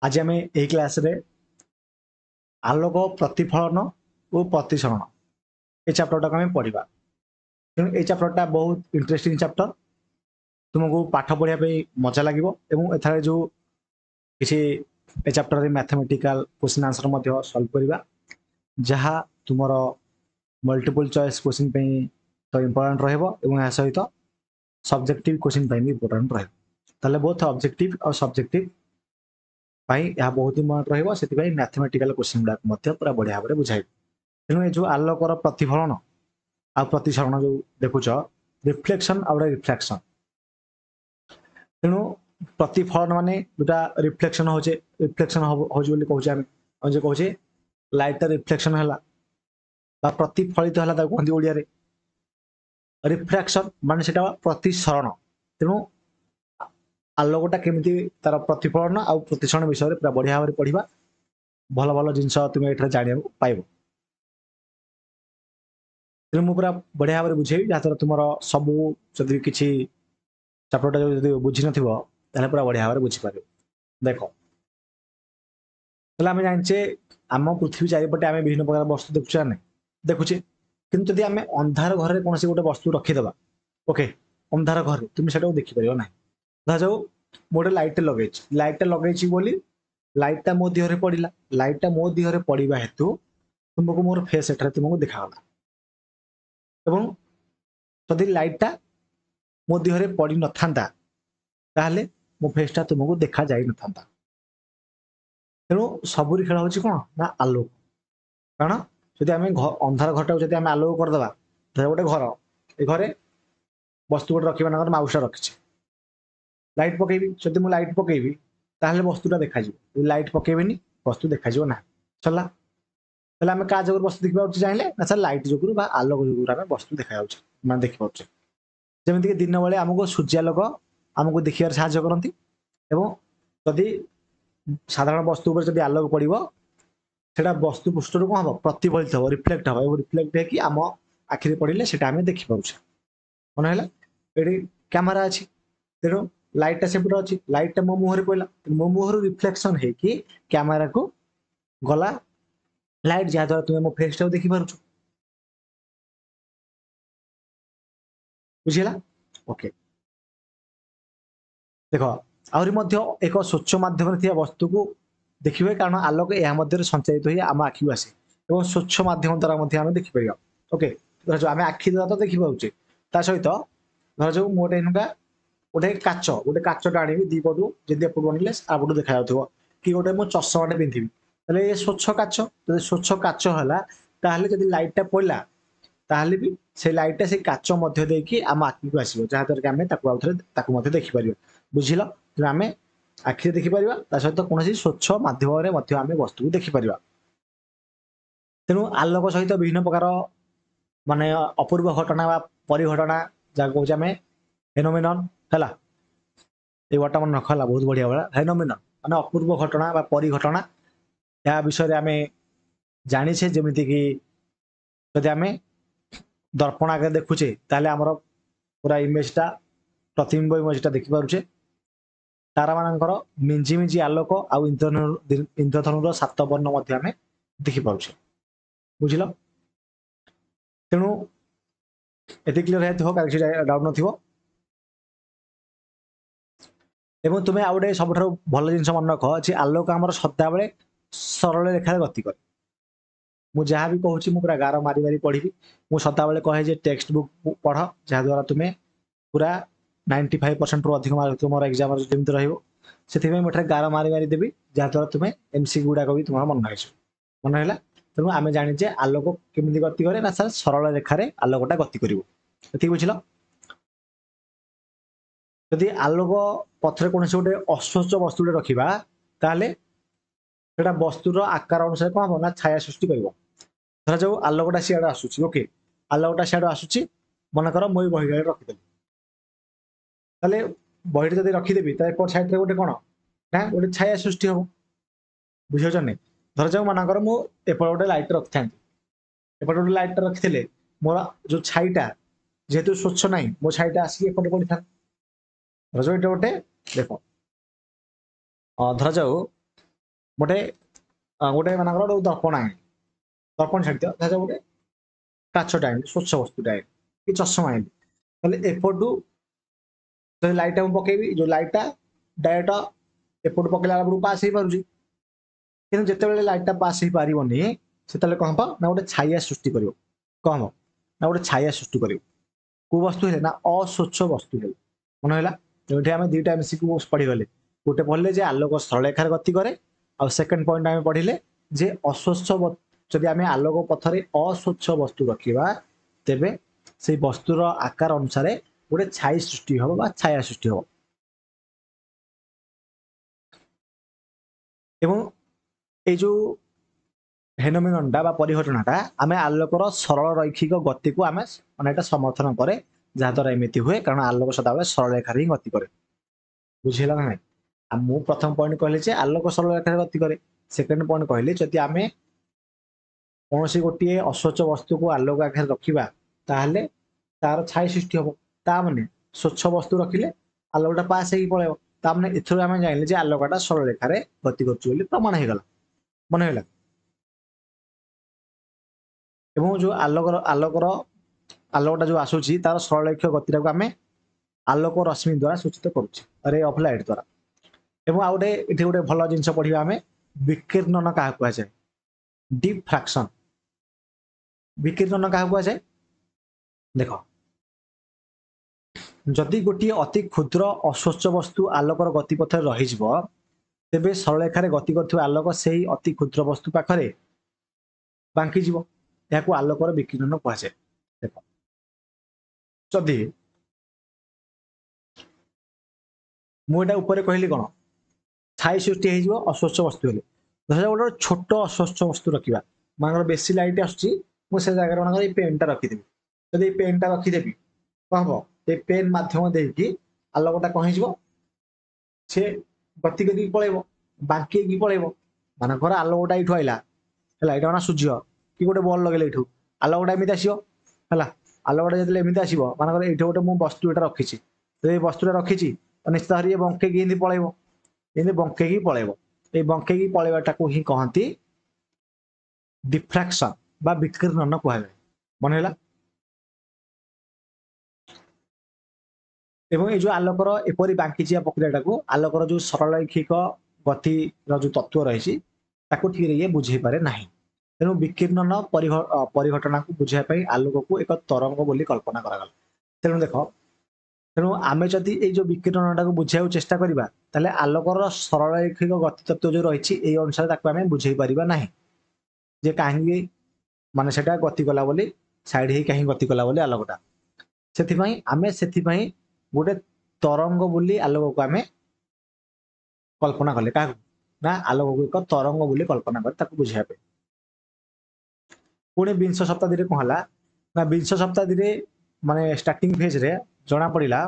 आज आम यही क्लास रे आलोक प्रतिफलन और प्रतिसरण ये चैप्टर टाक पढ़ा तेणु ये चैप्टर बहुत इंटरेस्टिंग चैप्टर तुमको पाठ पढ़ा मजा लगे एथार जो किसी ए chapter mathematical question answer solve करवा जहाँ तुम मल्टीपल चॉइस क्वेश्चन तो इम्पोर्टेंट रहा सहित सब्जेक्टिव क्वेश्चन भी इम्पोर्टेंट रहा बोथ ऑब्जेक्टिव और सब्जेक्टिव यह बहुत इम्पोर्टेंट रही मैथमेटिकल क्वेश्चन गुड़ाक पूरा बढ़िया भाव में बुझाई तेणु ये जो आलोकर प्रतिफलन आ प्रतिसरण जो देखुच रिफ्लेक्शन आउ रिफ्लेक्शन तेणु प्रतिफलन माने जोटा रिफ्लेक्शन हो कहूँ कहूँ लाइट रिफ्लेक्शन है प्रतिफलित है कहते ओडिया रिफ्लेक्शन मान से प्रतिसरण तेणु आलोकटा केमी तार प्रतिफलन आउ प्रतिसरण विषय में पूरा बढ़िया भाव में पढ़ा भल भल जिनस तुम ये जाना पाइब तेणु मुझे पूरा बढ़िया भाव में बुझेबी जहाँद्वारा तुम सब जदि किसी चैप्टर जो बुझी न पूरा बढ़िया भाव में बुझीपार देख आम जाने आम पृथ्वी चारिपटे आम विभिन्न प्रकार वस्तु देखुचे ना देखुचे किंतु जदि आम अंधार घर कौन गोटे वस्तु रखीदे ओके अंधार घर तुम से देखिपर ना धर जाऊ गोटे लाइट लगे बोली लाइटा मो देहरे पड़ा लाइटा मो देहरे पड़ा हेतु तुमको मोर फेस एठार तुमको देखागला एवं जदि लाइटा मो देहरे पड़ी न था ताहले मो फेसटा तुमको देखा जाई न था तेणु सबुरी खेल हूँ कौन ना आलोक कारण जदि आम अंधार घरटा जब आम आलोक करदे धर गोटे घर ए घरे वस्तु गोटे रखी ना माउसा रखी लाइट पकेबी जदि मुझे लाइट पकेबी ताहले वस्तुटा देखा लाइट पकेबी वस्तु देखा ना चला ताहले आम क्या जगह वस्तु देखा चाहिए ना सर लाइट जो आलोक जो वस्तु देखा मैं देखिपे जमीक दिन बेले आमको सूर्यालोक आमको देखिए साहय करती जदि साधारण वस्तु पर जब आलोक पड़ो से वस्तु पृष्ठ कौन हम प्रतिफलित हम रिफ्लेक्ट हम रिफ्लेक्ट है आम आखिरी पड़े से आम देखिपे मन है ये कैमेरा अच्छी तेणु लाइटा सेपटे अच्छी लाइटा मो मुहर पड़ा मो मुहर रिफ्लेक्शन है कि कैमेरा को गला लाइट जहाद्वारा तुम्हें मो फेस टा देखिपार बुझीला ओके देख आहरी एक स्वच्छ मध्यम वस्तु को देखिए कारण आलोक यह संचारित हो आम आखि आसे और स्वच्छ मध्यम द्वारा देखिपर ओके जो आम आखि द्वारा तो देखिपे ता सहित धर जो मोटे गोटे काच गोटे काचटा आनी दी पटू जब एपटू आने आपटू देखा कि गोटे मो चषमाटे पिंधि ये स्वच्छ काच जब स्वच्छ काच है जब लाइटा पड़ा ताहले भी से लाइटा से काच मध्य देकी आम आखि को आसो जहाँद्वारा आम देखिपर बुझिल आम आखिरे देखिपर सहित कौन स्वच्छ मध्यम आम वस्तु को देखिपर तेणु आलोक सहित विभिन्न प्रकार माने अपूर्व घटना परिघटना जहाँ कहे आम फेनोमेनन है ये वर्ड मन रखा बहुत बढ़िया भाया फेनोमेनन माने अपूर्व घटना परिघटना या विषय आम जाचे जमीक जदि आम दर्पण आगे देखुचे ताले आमर पूरा इमेजटा प्रतिबिंब इमेजटा देखिपे तारा मानकर मिंजी मिंजी आलोक आउ इंद्रधनु 7 वर्ण आम देखिपे बुझिल तेणु ये क्लीयर है किसी डाउट न एवं तुम्हें आउ गए सब भल जिन मन रख जे आलोक आमर सदा बेले सरल रेखा गति करे मुझे जहाँ भी कहूँ पूरा गार मारी मारी पढ़ी मुझे सदा बेले कहे टेक्स्ट बुक पढ़ जहाँद्वारा तुम्हें पूरा 95% रु अधिक मार्क तुम एग्जाम जमी रही मुझे गार मारी मारी देवी जहाँद्वारा तुम्हें एमसी गुड़ाक भी तुम मन है मन है तेणु आम जाचे आलोक केमी गति करे ना सर सरल रेखार आलोकटा गति कर बुझल जदि आलोक पथरे कौन गोटे अस्वच्छ वस्तुटे रखा ताले वस्तुर आकार अनुसार कौन हम ना छाया सृष्टि कर धर जो आलोकटा सियाड़े आसूची ओके आलोकटा सियाड़े आसूची मनकर मुझे बही रखीदेवी ताले बहीटे जब रखीदेवी तो साइड गोटे कौन ना गोटे छाया सृष्टि हम बुझे नहीं धर जाऊ मानकर मुझे गोटे लाइट रखी था एपटे गोटे लाइट रखी मोर जो छाईटा जेहेतु स्वच्छ ना मो छाईटा आसिक एपटे पड़ी था धर जाऊ ये गोटे देख धर जाऊ गोटे गोटे मान गोटे दर्पण आए दर्पण छाड़ दियो देखा गोटे काचटा आए स्वच्छ वस्तुटा आए कि चषमा आए एपटू जो लाइट पकेबी जो लाइटा डायरेक्ट एपट पकेला बेलू पास हो पारुची कि जिते लाइटा पास हो पारनी से कौन हम ना गोटे छाया सृष्टि कर कौन हम ना गोटे छाया सृष्टि कर कौ वस्तु है ना अस्वच्छ वस्तु है मन है जो आम दुईटा एमसीक्यू पढ़ीगले गोटे पढ़ले जे आलोक सरल रेखार गति करे आ सेकेंड पॉइंट आम पढ़ले जे अस्वच्छ जदि आम आलोक पथरे अस्वच्छ वस्तु रखा तेबे से वस्तुर आकार अनुसार गोटे छाई सृष्टि हम बा छाया सृष्टि हम एवं ये जो फेनोमेननटा बा परिघटनाटा आम आलोकर सरल रैखिक गति को आम माने समर्थन करे जहाद्वारा एमती हुए कारण आलोक सदाबले सरल रेखार ही गति करे बुझेगा ना आ मु प्रथम पॉइंट कहले जे आलोक सरल रेखार गति करे सेकेंड पॉइंट कहले जदि आम कौन सी गोटे अस्वच्छ वस्तु को आलोक आगे रखा ताहले तार छाई सृष्टि हम ताने स्वच्छ वस्तु रखिले आलोकटा पास हो पड़े ताने एथर आम जान आलोकटा सरल रेखार गति कर प्रमाण हो गला मन है एवं जो आलोकर आलोकटा जो आसूची तार सरलरेख गति को आम आलोक रश्मि द्वारा सूचित करुचे ऑफ लाइट द्वारा एवं आउ गोटे गोटे भल जिन पढ़ा आम विकिरणन क्या कहुए डिफ्राक्शन विकिरणन क्या कहुए देख जदि गोटे अति क्षुद्र अस्वच्छ वस्तु आलोकर गतिपथ रही तेबे सरलरेखार गति कर आलोक से ही अति क्षुद्र वस्तु पाखरे बांकी जीव यह आलोकर विकिरण कहुए देख जदि मुझे कहली कौन छाई सृष्टि हो अस्वच्छ वस्तु हेले धर गोटे छोट अस्वच्छ वस्तु रखा मान बेसी लाइट आसूँ मुझे जगह मान पेनटा रखीदेवी जब पेनटा रखीदेवी कौन हम ये पेन मध्यम देकी आलोकटा कौन हो सी गति करके पलैब बांकी पलैब मान घर आलोकटा ये आइला है यहाँ सूर्य कि गोटे बल लगे ये आलोकटा एमती आसो है आलोकटा जो एमती आसो मान ये गोटे मुझे वस्तु यहाँ रखी तो वस्तुटा रखी निश्चित भाव ये बंकई पलैब ये बंकई पलैब ये बंकई पलैबाटा को ही कहती डिफ्राक्शन बा विकिरणन कहुए मन है एवं ये जो आलोकर एपरी बांकी जा प्रक्रिया को आलोकर जो सरलरैखिक गति जो तत्व रही ठीक ये बुझे पारे ना तेणु विकिरणन परिघटना को बुझाई आलोक को एक तरंग बोली कल्पना करागला तेणु देख तेणु आम जदि ये जो विकिरणटा को बुझाई चेष्टा करवा ताले आलोकर सरलरैखिक गति तत्व जो रही अनुसार आम बुझे पार ना जे कहीं माने सेटा गति कला बोली साइड ही कहीं गति कला बोली आलोकटा से आम से गोटे तरंग बोली आलोक को आम कल्पना कले क्या ना आलोक को एक तरंग बोली कल्पना कर बुझाई पुणी विंश शताब्दी कौन है ना विंश शताब्दी माने स्टार्टिंग फेज रे जना पड़ा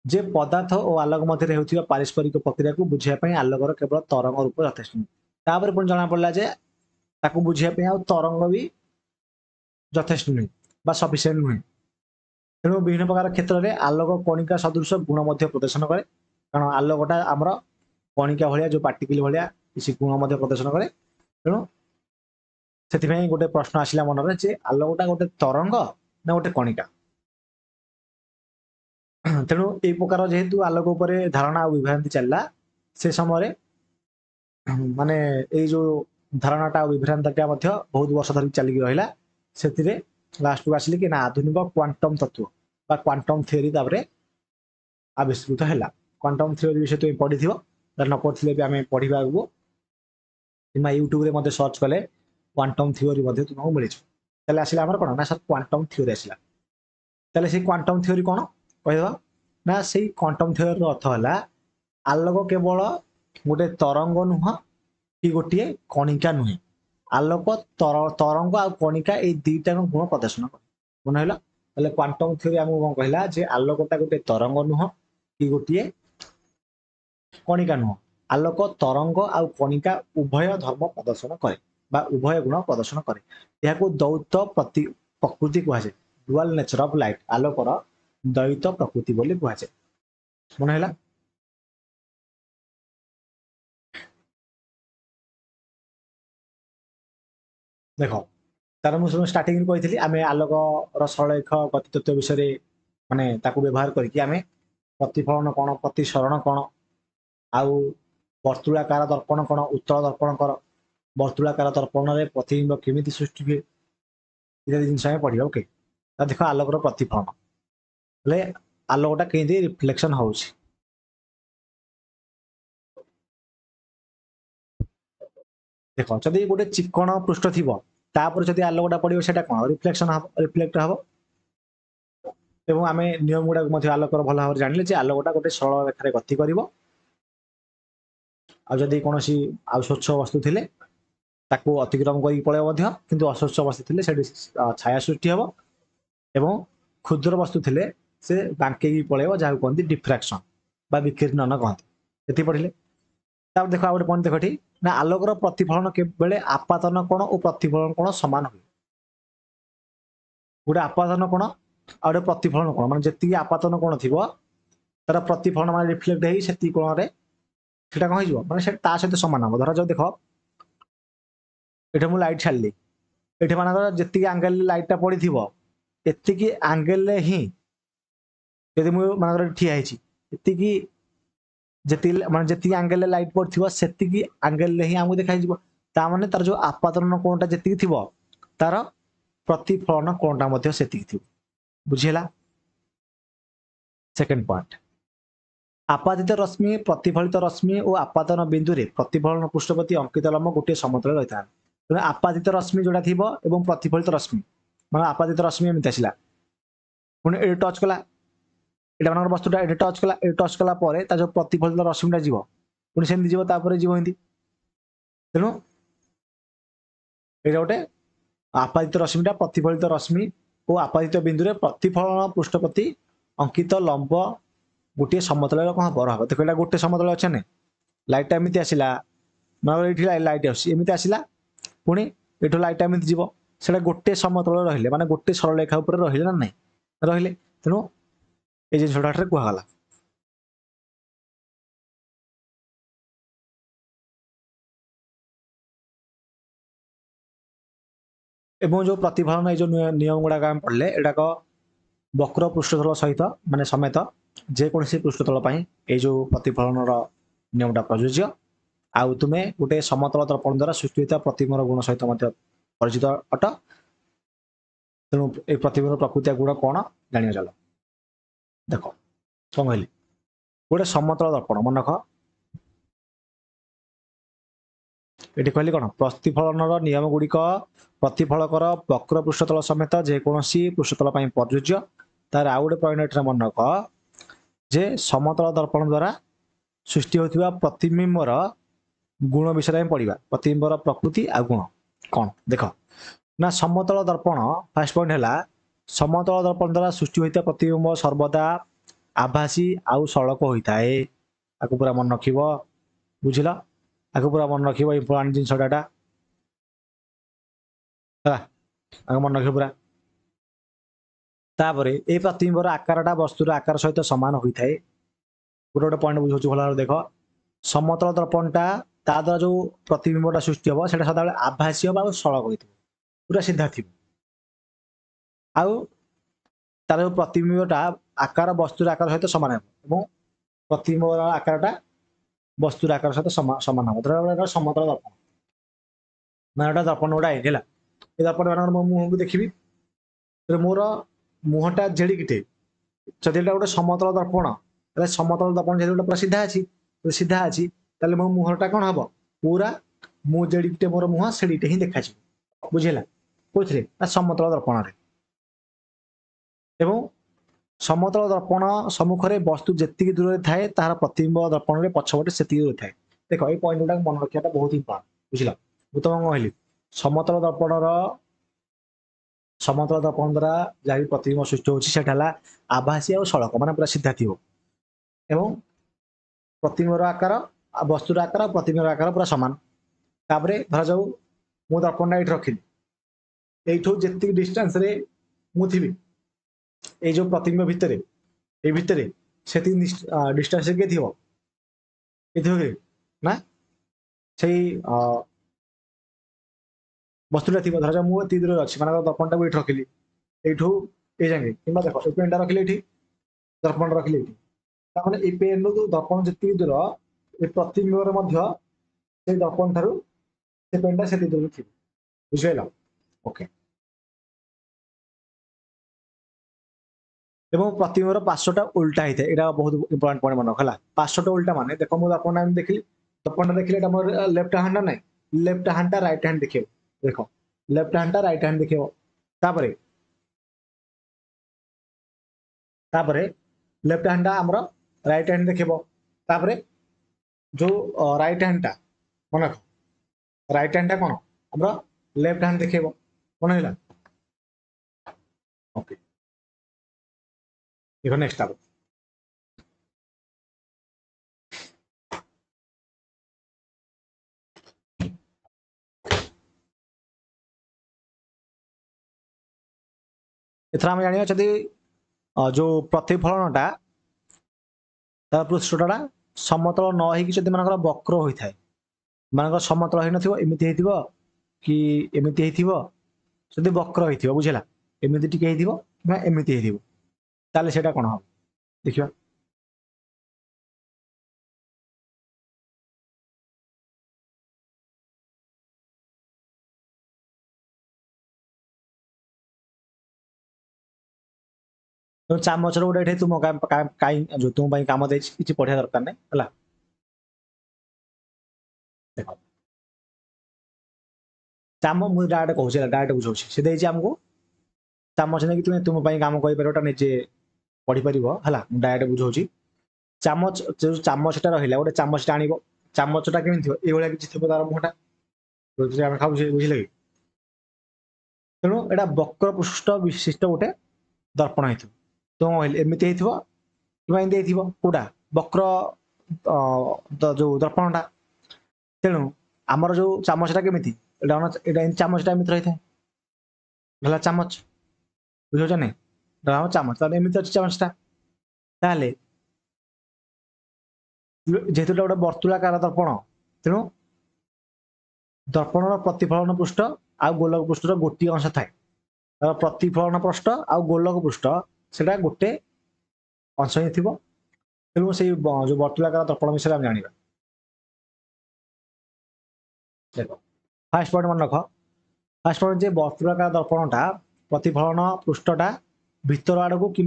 जे पदार्थ और आलोक मध्य होता पारस्परिक प्रक्रिया को बुझाई आलोकर केवल तरंग रूप यथेष्ट नुहे पुणी जना पड़ा जे बुझाई तरंग भी यथेष्ट नुहे सफिसीयंट नुहे तेणु विभिन्न प्रकार क्षेत्र में आलोक कणिका सदृश गुण प्रदर्शन करे कारण आलोकटा आमर कणिका भाया जो पार्टिकल भाया किसी गुण प्रदर्शन करे तेणु से गोटे प्रश्न आसला मन में जे आलोकटा गोटे तरंग ना गोटे कणिका तेणु ये प्रकार जेहेतु आलोक उपर धारणा विभ्रांति चलला से समय माने ये जो धारणाटा विभ्रांतिटा बहुत वर्ष धरिक चलिक रहा से लास्ट को आसिले कि ना आधुनिक क्वांटम तत्व बा क्वांटम थ्योरी आविष्कृत है क्वांटम थ्योरी विषय तुम पढ़ी न पढ़े भी आम पढ़ा आगू कि यूट्यूब रे सर्च कले क्वांटम थ्योरी तुमको मिले आसला आमर कौन ना सर क्वांटम थ्योरी आसला से क्वांटम थ्योरी कौन कह ना से क्वांटम थ्योरी अर्थ है आलोक केवल गोटे तरंग नुह कि गोटे कणिका नुहे आलोक तरंग आ कणिका ये दुईटा गुण प्रदर्शन कर मन है क्वांटम थ्योरी आमको कौन कहला जे आलोकटा गोटे तरंग नुह कि गोटे कणिका नुह आलोक तरंग आ कणिका उभय धर्म प्रदर्शन करे बा उभय गुण प्रदर्शन करे यह द्वैत प्रकृति कहुए डुअल नेचर ऑफ लाइट आलोकर द्वैत प्रकृति बोली कहुए मन है देख तार मुझे स्टार्टिंग कही आम आलोकर सरलेख गति तत्व विषय माने ताकू व्यवहार करके आम प्रतिफलन कौन प्रतिसरण कौन आउ वर्तुलाकार दर्पण कौन उत्तल दर्पण कर वर्तुलाकार दर्पण में प्रतिबिंब केमी सृष्टि हुए इत्यादि जिन पढ़ा ओके देख आलोकर प्रतिफलन हेल्ले आलोकटा कहीं रिफ्लेक्शन हो देख जदि गोटे चिकण पृष्ठ थी तापर जदि आलोकटा पड़ो से कौन रिफ्लेक्शन हम रिफ्लेक्ट हम एवं आम नियम गुड़ाक आलोकर भल भाव जानिले आलोकटा गोटे सरल रेखार गति कर आदि कौन स्वच्छ वस्तु थे ताकू अतिक्रम कर पलैब किंतु अस्वच्छ वस्तु थे छाया सृष्टि हम एवं क्षुद्र वस्तु थे से बांके पलैब जहाँ कहते डिफ्राक्शन बा विकीर्णन कहते ये पढ़े देख आ गए पॉइंट देख ना आलोकर प्रतिफलन के आपातन कोण और प्रतिफलन कोण सामान हुए गोटे आपातन कोण आ गए प्रतिफलन कोण मान जी आपातन कोण थी तार प्रतिफलन मान रिफ्लेक्ट हो कोण से कौन हो मैंने सहित सामान हम धर जो देख ये मुझे लाइट छाड़ी ये मानकर जी आंगेल लाइटा पड़ी थी एति आंगेल ही जब मुझे मानकर ठिया जी माने जी आंगेल लाइट पड़ो से आंगेल ही आमको देखा ताने तार जो आपातन कोणटा जी थी तार प्रतिफलन कोणटा से बुझीला सेकेंड पॉइंट आपादित रश्मि प्रतिफलित रश्मि और आपातन बिंदु रे प्रतिफलन पृष्ठप्रति अंकित लंब गोटे समतल रही है आपादित रश्मि जोड़ा थी प्रतिफलित रश्मि मान आपादित रश्मि एमती आसला पुणी ये टच कला ये मान वस्तुटा ये टच कला ये टच कला जो प्रतिफलित रश्मिटा जीव पुणी सेमती जीव जीव एमती तेणु ये गोटे आपादित रश्मिटा प्रतिफलित रश्मि और आपादित बिंदु रे प्रतिफलन पृष्ठप्रति अंकित लंब गोटे समतल कौन बर हम देख गोटे समतल अच्छे ना लाइटा एमती आसला ये लाइट आमती आसला पुणी ये लाइट एमती जीव से गोटे समतल रही माने गोटे सरलरेखा रही ना ना रही तेणु ये जिनसा कहगला एवं जो प्रतिफलन ये जो नियम गुड़ाक आम पढ़ले एटाक वक्र पृष्ठतल सहित माने समेत जेकोसी पृष्ठतल ये जो प्रतिफलन नियमटा प्रযোज्य आउ तुमे गोटे समतल दर्पण द्वारा सृष्टि होता प्रतिबिंब गुण सहित परिचित अट तेणु ये प्रतिबिंब प्रकृति गुण कौन जान चल देख कौन कहली गोटे समतल दर्पण मन रख ये कहली कौन प्रतिफलन नियम गुड़िक प्रतिफलकर वक्र पृष्ठतल समेत जेकोसी पृष्ठतल प्रযোज्य तार आउ गोटे पॉइंट मन रख जे समतल दर्पण द्वारा सृष्टि होता प्रतिबिंबर गुण विषय में पढ़ा प्रतिबिंबर प्रकृति आ गुण कौन देख ना समतल दर्पण फास्ट पॉइंट है समतल दर्पण द्वारा सृष्टि होता प्रतिबिंब सर्वदा आभासी आउ सड़क होता है आपको पूरा मन रख बुझल आपको पूरा मन रख इम्पोर्टाट जिनसटा मन रख पूरा तापर ये प्रतिबिंबर आकारटा वस्तुर आकार सहित सामान होता है गोटे गोटे पॉइंट बुझे भल देख समतल दर्पणटा ता द्वारा जो प्रतिबिंबटा सृष्टि हम से सदा आभासी हम सड़क होता पूरा सीधा थी आउ तार जो प्रतिबिंबटा आकार वस्तुर आकार सहित सामान हम प्रतिबिंबर आकारटा वस्तुर आकार सहित सामान हम धर समतल दर्पण मैं दर्पण गुड़ा है ये दर्पण मान मो मुह को देखी मोर मुहटा जेड़िकिटे जदि गोटे समतल दर्पण समतल दर्पण जो पूरा सीधा अच्छी मो मुहटा कौन हम पूरा मु जेड़िकिटे मोर मुह से ही देखा बुझेगा कौन समतल दर्पण एवं समतल दर्पण सम्मुख में वस्तु जी दूर थाए तार प्रतिबिंब दर्पण में पछपटे से दूर थाए देख ये पॉइंट गुड़ा मन रखा बहुत इंपोर्टेंट बुझल मुझे तुमको कहली समतल दर्पण द्वारा जहाँ भी प्रतिबिंब सृष्टि होता आभासी और सड़क मान पूरा सीधा थी एवं प्रतिबिंबर आकार वस्तुर आकार प्रतिबिंबर आकार पूरा सामान तापर धर जाऊ मु दर्पणटा ये रखिली यू जी डिस्टेंस रे मु थी ये जो प्रतिबिंब भितर ये भितर से डिस्टेंस किए थी ये ना से वस्तुटा थी धर मु एति दूर अच्छी मान दर्पणटा को ये रखिली यू ये जाए कि देख ये पेनटा रखिले ये दर्पण रखिले ये ये पेन रु दर्पण जी दूर ये प्रतिबिंब से दर्पण ठार से पेनटा से दूर थी बुझल ओके एवं प्रतिबिंबर पार्श्वटा उल्टा होता है यहाँ बहुत इंपोर्टां पॉइंट मन रखा पार्श्वटा उल्टा माने देख मुझे दर्पण देखिली दर्पण देखिले मोर लेफ्ट हैंड ना लेफ्ट हैंडटा राइट हैंड देखिए देख लेफ्ट हैंडटा राइट हैंड देखिए तापरे लेफ्ट हैंडटा आमर राइट हैंड देखिए तापरे जो राइट हैंडटा मन रख राइट हैंडटा कौन आमर लेफ्ट हैंड देखिए कौन है ओके देखो नेक्स्ट आप एथर आम जाना जदि जो प्रतिफलनटा तार पृष्ठटा समतल न होगी मानकर वक्र होता है मानकर समतल हो नथिबो एमिति हेतिबो कि एमिति हेतिबो जदि वक्र होइथिबो बुझिला एमिति टिके हेतिबो कि एमिति हेतिबो ताले सेटा कोन हो देखिबा तो चामच रो गोटे तुम काई जो तुम पई काम दे किछि पढ़िया दरकार नै हला देखो चामच मु डायरेक्ट कहूछि डायरेक्ट बुझौछि से देछि हमको चामच नै कि तुम पई काम कहि परबटा निजे पढ़ी परिबो हला मु डायरेक्ट बुझौछि चामच जो चामचटा रहिला गोटे चामचटा आनिबो चामचटा केमिन थिबो ए भलिया किछि थिबो तार मुहटा जो हम खाउ बुझिले कि तेणु एटा वक्र पृष्ठ विशिष्ट गोटे दर्पण हेतु तो एमती हो कौटा वक्र जो दर्पणटा तेणु आमर जो चामचटा केमी चामचटा एमती रही है चामच बुझे नहीं चामच एमती अच्छी चामचटा ताले जेहेतु गोटे वर्तुलाकार दर्पण तेणु दर्पण प्रतिफलन पृष्ठ आ गोलक पृष्ठ गोटे अंश थाए प्रतिफलन पृष्ठ आ गोलक पृष्ठ से गोटे अंश ही थी तेणु से जो वर्तुलाकार दर्पण विषय आम जाना देख फास्ट पॉइंट मन रख फास्ट पॉइंट जे वर्तुलाकार दर्पणटा प्रतिफलन पृष्ठटा भितर आड़ को कि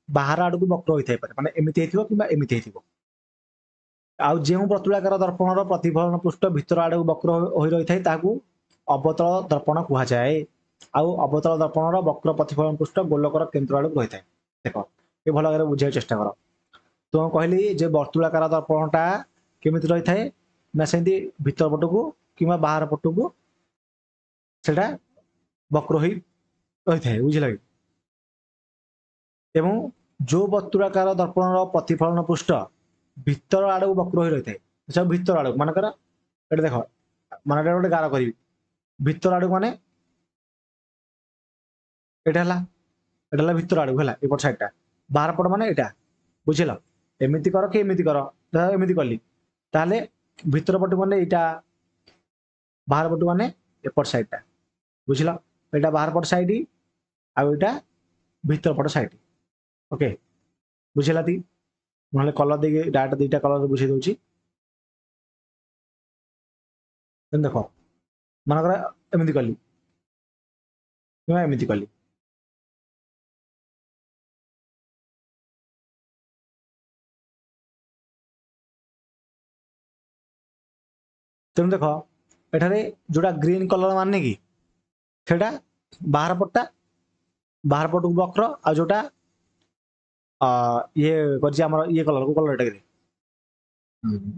बाहर आड़ को वक्र होता है माने एमती कि एमती आउ जो वर्तुलाकार दर्पणर प्रतिफलन पृष्ठ भितर आड़ को वक्र हो रही है अवतल दर्पण कह जाए आउ अवतल दर्पणर वक्र प्रतिफलन पृष्ठ गोलकर केन्द्र आड़ को रही है देख ये भल भाव बुझे चेष्टा कर तो कहली जे वर्तुलाकार दर्पणटा केमिति रही है ना से भीतर पट को कि बाहर पट को सेटा वक्र हो रही है बुझल कि एवं जो वर्तुलाकार दर्पणर प्रतिफलन पृष्ठ भीतर आड़ को वक्र हो रही है सब भीतर आड़ मानकर ये देख मान गोटे गार करी भीतर आड़ माने एटा भीतर आड़ है एपट साइडटा बाहर पट माने एटा बुझल एमती कर कि एमती कर एमती कली ताले भीतर पट माने एटा बाहर पट माने एपट साइडटा बुझल एटा बाहर पट साइड आ एटा भीतर पट साइड ओके बुझला ती ना कलर दे डाटा दुईटा कलर बुझे दूसरी देख मनकर एमती कली एमती कली तेणु देख एठारे जोड़ा ग्रीन कलर माने कि सेटा बाहर पट्टा बाहर पट को वक्र आ जोटा ये कर ये कलर को कलर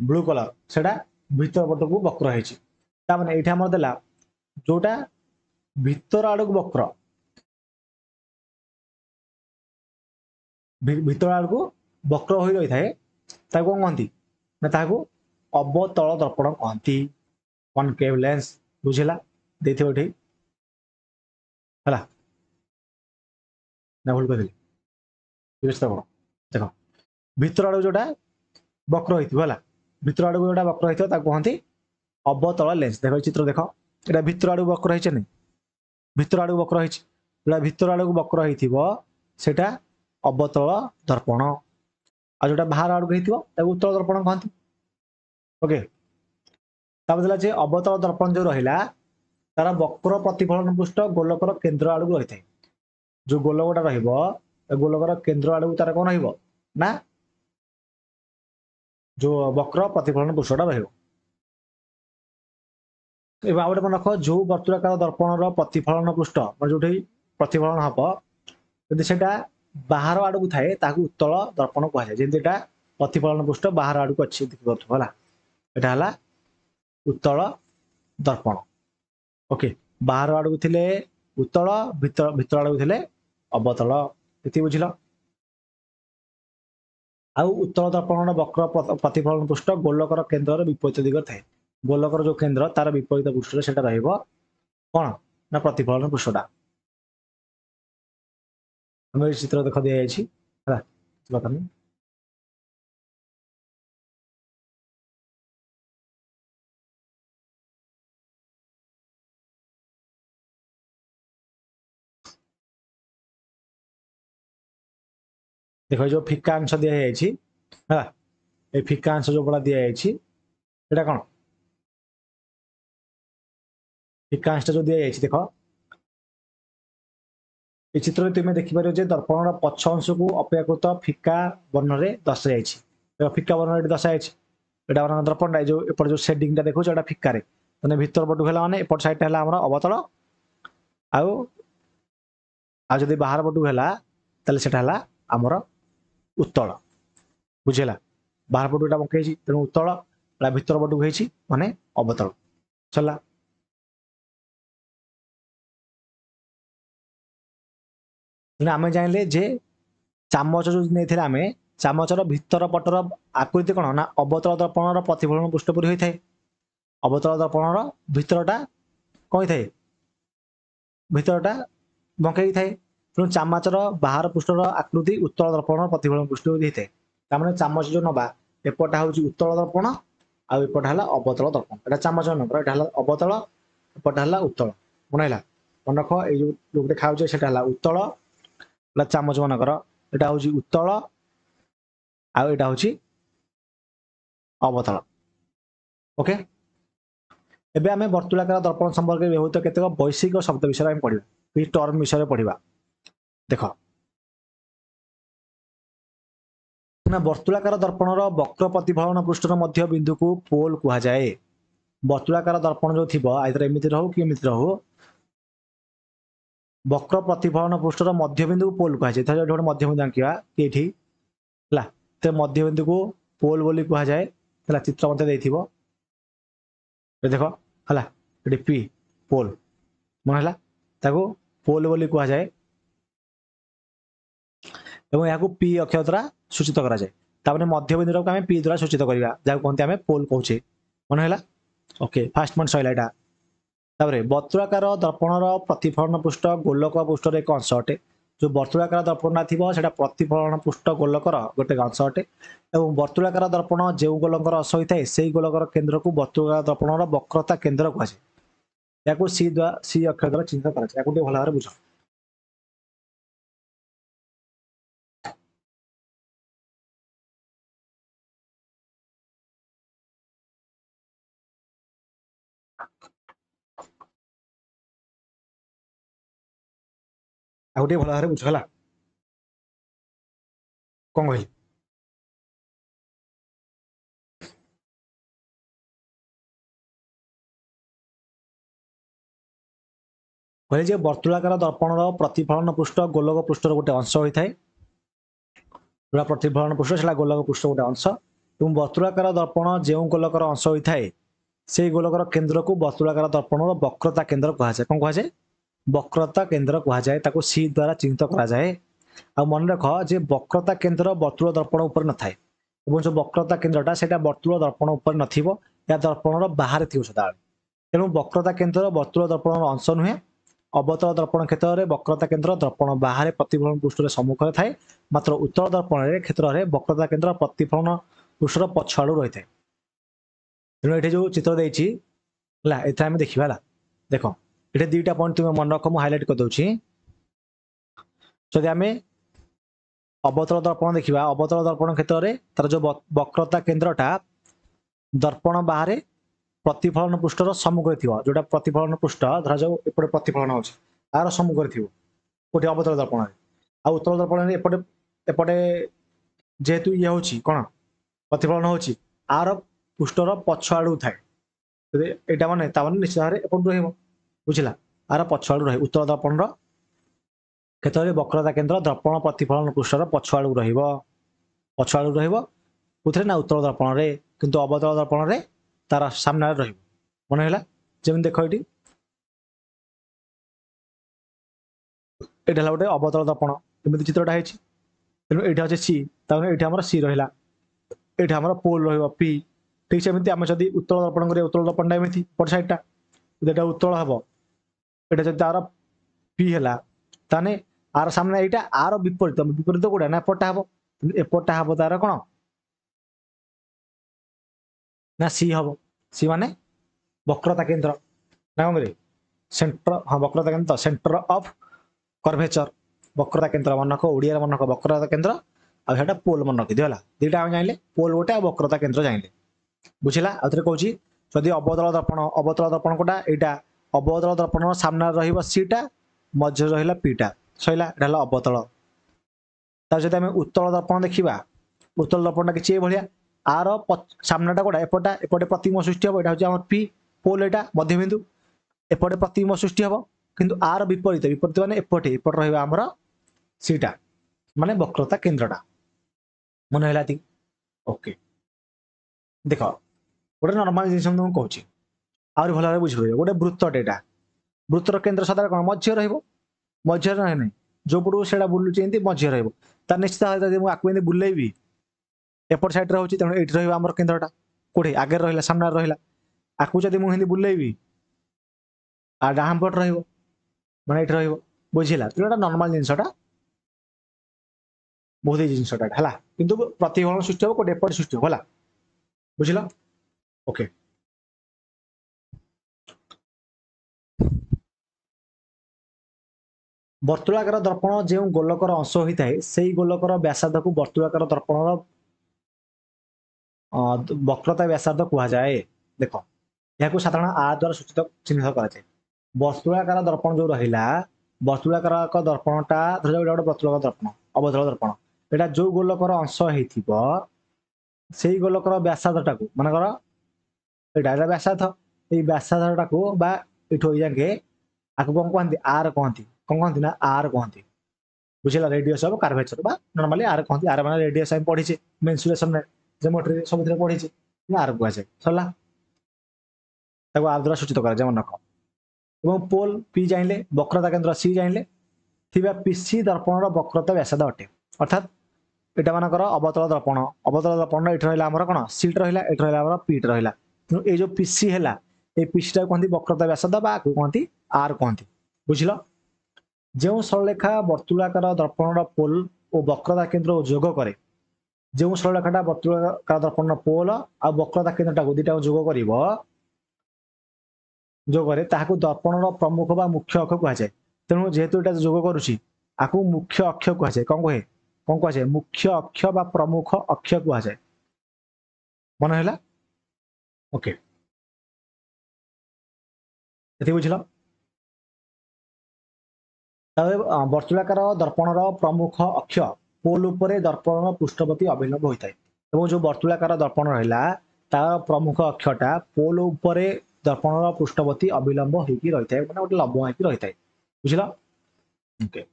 ब्लू कलर सेटा भीतर पट को वक्र है ये आम देला जोटा भीतर आड़ को वक्र भीतर आड़ को वक्र हो रही है कौन कहती ना अवतल दर्पण कहती कनकेव लेंस बुझेला देथे उठे हला ना भूल कर देख भीतर आड़ जोटा वक्र होता भीतर आड़ को जोटा वक्र होता कहती अवतल लेंस देख चित्र देख এটা ভিতର ଆଡକୁ ବକ୍ର ହେଇଛି ନାହିଁ ଭିତର ଆଡକୁ ବକ୍ର ହେଇଛି ଯୋଉଟା ଭିତର ଆଡକୁ ବକ୍ର ହେଇଥିବ ସେଟା ଅବତଳ ଦର୍ପଣ ଆଉ ଯୋଉଟା ବାହାର ଆଡକୁ ହେଇଥିବ ତାକୁ ଉତ୍ତଳ ଦର୍ପଣ କହନ୍ତି ଓକେ ତାପରେ ଦେଲା ଯେ ଅବତଳ ଦର୍ପଣ ଯୋଉ ରହିଲା ତାର ବକ୍ର ପ୍ରତିଫଳନ ପୃଷ୍ଠ ଗୋଲକର କେନ୍ଦ୍ର ଆଡକୁ ରହିଥାଏ ଯୋଉ ଗୋଲକଟା ରହିବ ଗୋଲକର କେନ୍ଦ୍ର ଆଡକୁ ତାର କଣ ରହିବ ନା ଯୋଉ ବକ୍ର ପ୍ରତିଫଳନ ପୃଷ୍ଠଟା ରହିବ ଏବେ ଆଉ ଗୋଟେ ମନେ ରଖ ଯୋଉ ବର୍ତ୍ତୁଳାକାର ଦର୍ପଣର ପ୍ରତିଫଳନ ପୃଷ୍ଠ ଯୋଉଠି ପ୍ରତିଫଳନ ହବ ଯଦି ସେଟା ବାହାର ଆଡକୁ ଥାଏ ତାକୁ ଉତ୍ତଳ ଦର୍ପଣ କୁହାଯାଏ ଯେମିତି ଏଟା ପ୍ରତିଫଳନ ପୃଷ୍ଠ ବାହାର ଆଡକୁ ଅଛି ଦେଖିପାରୁଥିବ ହେଲା ଏଟା ହେଲା ଉତ୍ତଳ ଦର୍ପଣ ଓକେ ବାହାର ଆଡକୁ ଥିଲେ ଉତ୍ତଳ ଭିତର ଆଡକୁ ଥିଲେ ଅବତଳ ଏତିକି ବୁଝିଲ ଆଉ ଉତ୍ତଳ ଦର୍ପଣର ବକ୍ର ପ୍ରତିଫଳନ ପୃଷ୍ଠ ଗୋଲକର କେନ୍ଦ୍ରର ବିପରୀତ ଦିଗରେ ଥାଏ ଗୋଲକର ଯୋଉ କେନ୍ଦ୍ର ତାର ବିପରୀତ ପୃଷ୍ଠରେ ସେଟା ରହିବ କଣ ନା ପ୍ରତିଫଳନ ପୃଷ୍ଠଟା ଆମେ ଚିତ୍ର ଦେଖ ଦିଆଯାଇଛି ହେଲା ଦେଖ ଯୋଉ ଫିକା ଅଂଶ ଦିଆଯାଇଛି ହେଲା এই ফিকা অংশ ଯୋଉଗୁଡା ଦିଆଯାଇଛି এটা କଣ ଫିକା ଅଂଶ ଯୋଉ ଦିଆଯାଇଛି ଦେଖ এই ଚିତ୍ରରେ ତୁମେ ଦେଖିପାରିବ ଯେ ଦର୍ପଣର ପଛ ଅଂଶକୁ ଅପେକ୍ଷାକୃତ ଫିକା ବର୍ଣ୍ଣରେ ଦର୍ଶାଯାଇଛି ଫିକା ବର୍ଣ୍ଣରେ ଏଠି ଦର୍ଶାଯାଇଛି ଏଟା ଆମର ଦର୍ପଣଟା ଯୋଉ ଏପଟେ ଯୋଉ ସେଡିଂଟା ଦେଖୁଛ ଏଟା ଫିକାରେ ମାନେ ଭିତର ପଟକୁ ହେଲା ମାନେ ଏପଟ ସାଇଡଟା ହେଲା ଆମର ଅବତଳ ଆଉ ଆଉ ଯଦି ବାହାର ପଟକୁ ହେଲା ତାହେଲେ ସେଟା ହେଲା ଆମର ଉତ୍ତଳ ବୁଝିଲା ବାହାର ପଟକୁ ଏଟା ବଙ୍କେଇଛି ତେଣୁ ଉତ୍ତଳ ଏଟା ଭିତର ପଟକୁ ହେଇଛି ମାନେ ଅବତଳ ସରିଲା ଆମେ ଜାଣିଲେ ଯେ ଚାମଚ ଯୋଉ ନେଇଥିଲେ ଆମେ ଚାମଚର ଭିତର ପଟର ଆକୃତି କଣ ନା ଅବତଳ ଦର୍ପଣର ପ୍ରତିଫଳନ ପୃଷ୍ଠ ପରି ହୋଇଥାଏ ଅବତଳ ଦର୍ପଣର ଭିତରଟା କଣ ହେଇଥାଏ ଭିତରଟା ବଙ୍କେଇ ଥାଏ ତେଣୁ ଚାମଚର ବାହାର ପୃଷ୍ଠର ଆକୃତି ଉତ୍ତଳ ଦର୍ପଣର ପ୍ରତିଫଳନ ପୃଷ୍ଠ ହେଇଥାଏ ତାମାନେ ଚାମଚ ଯୋଉ ନବା ଏପଟା ହଉଛି ଉତ୍ତଳ ଦର୍ପଣ ଆଉ ଏପଟା ହେଲା ଅବତଳ ଦର୍ପଣ ଏଟା ଚାମଚ ନମ୍ବର ଏଟା ହେଲା ଅବତଳ ଏପଟା ହେଲା ଉତ୍ତଳ ମନେ ହେଲା ମନେ ରଖ ଏଇ ଯୋଉ ଦେଖାଯାଉଛି ସେଟା ହେଲା ଉତ୍ତଳ ଚାମଚ ମାନଙ୍କର ଏଟା ହଉଛି ଉତ୍ତଳ ଆଉ ଏଟା ହଉଛି ଅବତଳ ଓକେ ଏବେ ଆମେ ବର୍ତ୍ତୁଳାକାର ଦର୍ପଣ ସମ୍ପର୍କରେ ବ୍ୟବହୃତ କେତେକ ବୈଷୟିକ ଶବ୍ଦ ବିଷୟରେ ଆମେ ପଢିବା ଏହି ଟର୍ମ ବିଷୟରେ ପଢିବା ଦେଖ ନା ବର୍ତ୍ତୁଳାକାର ଦର୍ପଣର ବକ୍ର ପ୍ରତିଫଳନ ପୃଷ୍ଠର ମଧ୍ୟ ବିନ୍ଦୁକୁ ପୋଲ କୁହାଯାଏ ବର୍ତ୍ତୁଳାକାର ଦର୍ପଣ ଯୋଉ ଥିବ ଆଇଦର ଏମିତି ରହୁ କି ଏମିତି ରହୁ ବକ୍ର ପ୍ରତିଫଳନ ପୃଷ୍ଠର ମଧ୍ୟବିନ୍ଦୁକୁ ପୋଲ କୁହାଯାଏ ଏଠି ଗୋଟେ ମଧ୍ୟବିନ୍ଦୁ ଆଙ୍କିବା ଏଇଠି ହେଲା ତ ମଧ୍ୟବିନ୍ଦୁକୁ ପୋଲ ବୋଲି କୁହାଯାଏ ହେଲା ଚିତ୍ର ମଧ୍ୟ ଦେଇଥିବ ଦେଖ ହେଲା ଏଠି ପି ପୋଲ ମନେ ହେଲା ତାକୁ ପୋଲ ବୋଲି କୁହାଯାଏ ଏବଂ ଏହାକୁ ପି ଅକ୍ଷର ଦ୍ୱାରା ସୂଚିତ କରାଯାଏ ତାପରେ ମଧ୍ୟବିନ୍ଦୁଟାକୁ ଆମେ ପି ଦ୍ୱାରା ସୂଚିତ କରିବା ଯାହାକୁ କହନ୍ତି ଆମେ ପୋଲ କହୁଛେ ମନେ ହେଲା ଓକେ ଫାଷ୍ଟ ପଏଣ୍ଟ ସଇଲା ଏଟା ତାପରେ ବର୍ତ୍ତୁଳାକାର ଦର୍ପଣର ପ୍ରତିଫଳନ ପୃଷ୍ଠ ଗୋଲକ ପୃଷ୍ଠର ଏକ ଅଂଶ ଅଟେ ଯୋଉ ବର୍ତ୍ତୁଳାକାର ଦର୍ପଣଟା ଥିବ ସେଟା ପ୍ରତିଫଳନ ପୃଷ୍ଠ ଗୋଲକର ଗୋଟେ ଅଂଶ ଅଟେ ଏବଂ ବର୍ତ୍ତୁଳାକାର ଦର୍ପଣ ଯେଉଁ ଗୋଲକର ଅଂଶ ହୋଇଥାଏ ସେହି ଗୋଲକର କେନ୍ଦ୍ରକୁ ବର୍ତ୍ତୁଳାକାର ଦର୍ପଣର ବକ୍ରତା କେନ୍ଦ୍ର କୁହାଯାଏ ଏହାକୁ ସି ଅକ୍ଷର ଦ୍ୱାରା ଚିହ୍ନିତ କରାଯାଏ ଏହାକୁ ଟିକେ ଭଲ ଭାବରେ ବୁଝ ଆଉ ଟିକେ ଭଲ ଭାବରେ ବୁଝ ହେଲା କଣ କହିଲି କହିଲେ ଯେ ବର୍ତ୍ତୁଳାକାର ଦର୍ପଣର ପ୍ରତିଫଳନ ପୃଷ୍ଠ ଗୋଲକ ପୃଷ୍ଠର ଗୋଟେ ଅଂଶ ହୋଇଥାଏ ଯୋଉଟା ପ୍ରତିଫଳନ ପୃଷ୍ଠ ସେଟା ଗୋଲକ ପୃଷ୍ଠ ଗୋଟେ ଅଂଶ ଏବଂ ବର୍ତ୍ତୁଳାକାର ଦର୍ପଣ ଯେଉଁ ଗୋଲକର ଅଂଶ ହୋଇଥାଏ ସେଇ ଗୋଲକର କେନ୍ଦ୍ରକୁ ବର୍ତ୍ତୁଳାକାର ଦର୍ପଣର ବକ୍ରତା କେନ୍ଦ୍ର କୁହାଯାଏ କଣ କୁହାଯାଏ ବକ୍ରତା କେନ୍ଦ୍ର କୁହାଯାଏ ତାକୁ ସି ଦ୍ୱାରା ଚିହ୍ନିତ କରାଯାଏ ଆଉ ମନେ ରଖ ଯେ ବକ୍ରତା କେନ୍ଦ୍ର ବର୍ତ୍ତୁଳ ଦର୍ପଣ ଉପରେ ନଥାଏ ଏବଂ ଯୋଉ ବକ୍ରତା କେନ୍ଦ୍ରଟା ସେଟା ବର୍ତ୍ତୁଳ ଦର୍ପଣ ଉପରେ ନଥିବ ଏହା ଦର୍ପଣର ବାହାରେ ଥିବ ସଦାବେଳେ ତେଣୁ ବକ୍ରତା କେନ୍ଦ୍ର ବର୍ତ୍ତୁଳ ଦର୍ପଣର ଅଂଶ ନୁହେଁ ଅବତଳ ଦର୍ପଣ କ୍ଷେତ୍ରରେ ବକ୍ରତା କେନ୍ଦ୍ର ଦର୍ପଣ ବାହାରେ ପ୍ରତିଫଳନ ପୃଷ୍ଠରେ ସମ୍ମୁଖରେ ଥାଏ ମାତ୍ର ଉତ୍ତଳ ଦର୍ପଣରେ କ୍ଷେତ୍ରରେ ବକ୍ରତା କେନ୍ଦ୍ର ପ୍ରତିଫଳନ ପୃଷ୍ଠର ପଛ ଆଡୁ ରହିଥାଏ ତେଣୁ ଏଠି ଯୋଉ ଚିତ୍ର ଦେଇଛି ହେଲା ଏଥିରେ ଆମେ ଦେଖିବା ହେଲା देख ये दुईटा पॉइंट तुम मन रख, मुझे हाइलाइट कर दूसरी। जदि आम अवतल दर्पण देखा, अवतल दर्पण क्षेत्र में तार जो वक्रता केन्द्रटा दर्पण बाहर प्रतिफलन पृष्ठर सम्मुख थी, जोटा प्रतिफलन पृष्ठ धरा जाऊ एपटे प्रतिफलन हो तार सम्मुख थी कौटे अवतल दर्पण में। आ उत्तल दर्पण एपटे एपटे जेहेतु ये हूँ कौन प्रतिफलन हो आर पृष्ठर पछ आड़ू थाए, यहाँ माने निश्चित भाव में एपटू रहा बुझला, आर पछ आड़ू रहे उत्तल दर्पण क्षेत्र में वक्रता केन्द्र दर्पण प्रतिफलन पृष्ठर पछ आड़ू पछ आड़ू रही ना उत्तल दर्पण में, किंतु अवतल दर्पण में तार सामने मन है जमी देख ये यहाँ गोटे अवतल दर्पण एमती चित्रटा है तेणु ये अच्छे सी ये सी रहा ये पोल रही ठीक सेमती आम जब उत्तल दर्पण कर उत्तल दर्पण एमती पट साइडटा ये उत्तल हम ये जब तार पी है ताने आर सामने यहाँ आर विपरीत विपरीत कौटा ना एपटा हम एपटा हम तार कौन ना सी हम सी माने वक्रता केन्द्र ना कौन करे सेंटर, हाँ वक्रता केन्द्र सेंटर ऑफ कर्वेचर वक्रता केन्द्र मन रख ओडिया मन रख वक्रता केन्द्र आटा पोल मन रखी दिला दुईटा आम जान पोल गोटे आ वक्रता केन्द्र जानले बुझला। आउ थे कौन जदि अवतल दर्पण कोटा यहाँ अवतल दर्पण सामने रही सीटा मझे रहा पीटा सैला यहाँ अवतल। जब आम उत्तल दर्पण देखा उत्तल दर्पणटा किसी भाया आर सामनाटा कोटा एपटा एपटे प्रतिबिंब सृष्टि हम यहाँ हूँ पी पोल यहाँ मध्यबिंदु एपटे प्रतिबिंब सृष्टि हम किंतु आर विपरीत विपरीत माने एपटे एपट रहा आमर सीटा माने वक्रता केन्द्रटा मन है ओके। देख गोटे नॉर्मल जिन तुमको कहूँ आहरी भल भाव बुझे गोटे वृत्तटे यहाँ वृत्तर केन्द्र सदा कौन मझे रझे रहे ना जो पटू से बुलूची मझे रहा निश्चित भाव में आपको बुलेबी एपट साइड रोचे तेणु ये रहा केन्द्रटा कौटे आगे रहा सामने रहा आपको जब मुझे बुलेबी आ डाण पट मैंने ये बुझला तो नॉर्मल जिनसटा बहुत ही जिनसटा है किंतु प्रतिफलन सृष्टि हम कौटे एपट सृष्टि हम बुझल ओके। वर्तुलाकार दर्पण जो गोलकर अंश होता है से गोलकर व्यासार्ध को वर्तुलाकार दर्पण वक्रता व्यासार्ध कहुए। देख यहाँ साधारण आ द्वारा सूचित चिन्हित कराए वर्तुलाकार दर्पण जो रहा वर्तुलाकार दर्पणटा धर गोटे वर्तुलाकार दर्पण अवतल दर्पण यहाँ जो गोलकर अंश हो से गोलकर व्यासार्धटा को मानकर यहाँ व्यासार्ध ये व्यासार्धटा को जाके आपको कौन कहते आर कहती कौन कहती ना आर कहती बुझला रेडियस ऑफ कर्वेचर बा नॉर्मली आर कहती आर माने रेडियस हम पढ़ी मेंसुरेशन में ज्योमेट्री सब पढ़ी आर कहुए सरला आर द्वारा सूचित कर मन रख। और पोल पी जानले वक्रता केन्द्र सी जानले पीसी दर्पण वक्रता व्यासार्ध अटे अर्थात यहाँ मानकर अवतल दर्पण ये रहा कौन सीट रहा ये रहा पीट रहा तेणु ये जो पीसी है ये पीसीटा कहती वक्रता व्यासार्ध कहती आर कहती बुझल। जो सरलरेखा वर्तुलाकार दर्पण पोल और वक्रता केन्द्र जोग करे जो सरलरेखाटा वर्तुलाकार दर्पण पोल आ वक्रता केन्द्रटा दुईटा जोग कर जोगरे दर्पण प्रमुख बा मुख्य अक्ष कहुए तेणु जेहेतु यहाँ जोग करुच्ची आपको मुख्य अक्ष कहुए कौन कहुए मुख्य अक्ष बा प्रमुख अक्ष कहुए मन है ओके ये बुझल। वर्तुलाकार दर्पणर प्रमुख अक्ष पोल उपरे दर्पण पृष्ठवती अभिलंब होता है और जो वर्तुलाकार दर्पण रहा तार प्रमुख अक्षटा पोल उपरे दर्पणर पृष्ठवती अभिलंब होती रही है मैंने गोटे लंब होती रही है बुझल ओके।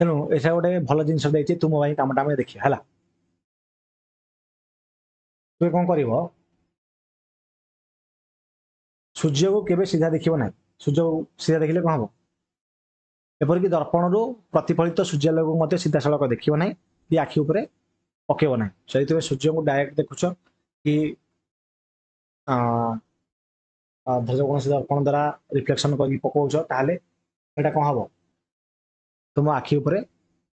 तेणु ऐसा गोटे भल जिन तुम भाई कमटा में देखिए है तुम कौन कर सूर्य को केवे सीधा देखिए ना सूर्य को सीधा देखिले कौन हम एपरिक दर्पण रू प्रतिफलित सूर्यालोक को सीधा सड़क देखिए ना कि आखि उपर पकेब ना से सूर्य को डायरेक्ट देखुच कि ଧର କୌଣସି ଦର୍ପଣ ଦ୍ୱାରା ରିଫ୍ଲେକ୍ସନ କରିକି ପକଉଛ ତାହେଲେ ସେଇଟା କ'ଣ ହବ ତୁମ ଆଖି ଉପରେ